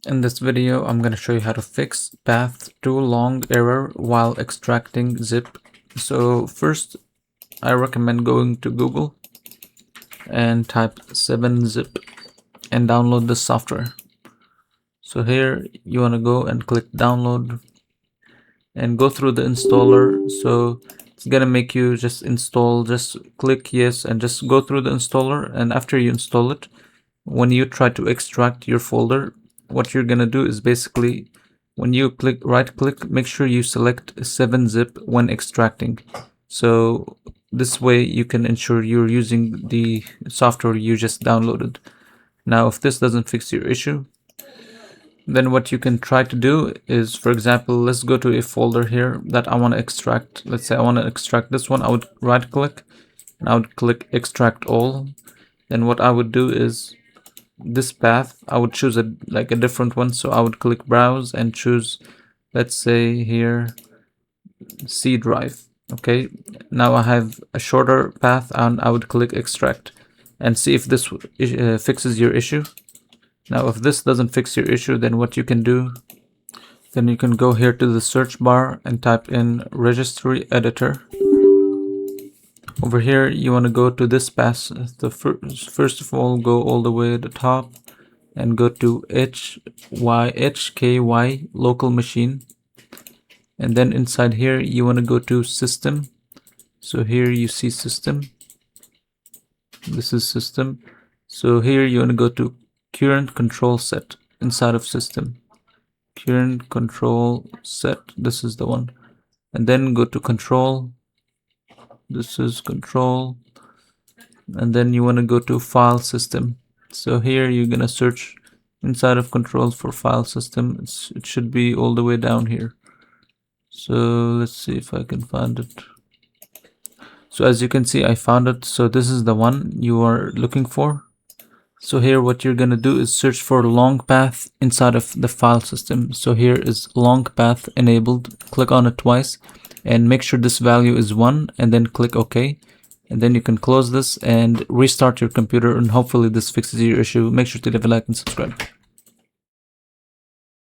In this video, I'm going to show you how to fix path too long error while extracting zip. So first, I recommend going to Google and type 7-zip and download this software. So here you want to go and click download and go through the installer. So it's gonna make you just install, just click yes and just go through the installer. And after you install it, when you try to extract your folder, what you're gonna do is basically when you right click, make sure you select 7-zip when extracting. So this way you can ensure you're using the software you just downloaded. Now if this doesn't fix your issue, then what you can try to do is, for example, let's go to a folder here that I want to extract. Let's say I want to extract this one. I would right click and I would click extract all. Then what I would do is this path, I would choose a different one. So I would click browse and choose, let's say here, C drive. Okay, now I have a shorter path and I would click extract and see if this fixes your issue. Now if this doesn't fix your issue, then what you can do, then you can go here to the search bar and type in registry editor. Over here you want to go to this path. First of all, go all the way to the top and go to HKY local machine, and then inside here you want to go to system. So here you see system, this is system. So here you want to go to current control set inside of system, current control set, this is the one, and then go to control, this is control, and then you want to go to file system. So here you're gonna search inside of controls for file system. It should be all the way down here. So let's see if I can find it. So as you can see, I found it. So this is the one you are looking for. So here what you're gonna do is search for long path inside of the file system. So here is long path enabled. Click on it twice and make sure this value is 1 and then click OK. And then you can close this and restart your computer, and hopefully this fixes your issue. Make sure to leave a like and subscribe.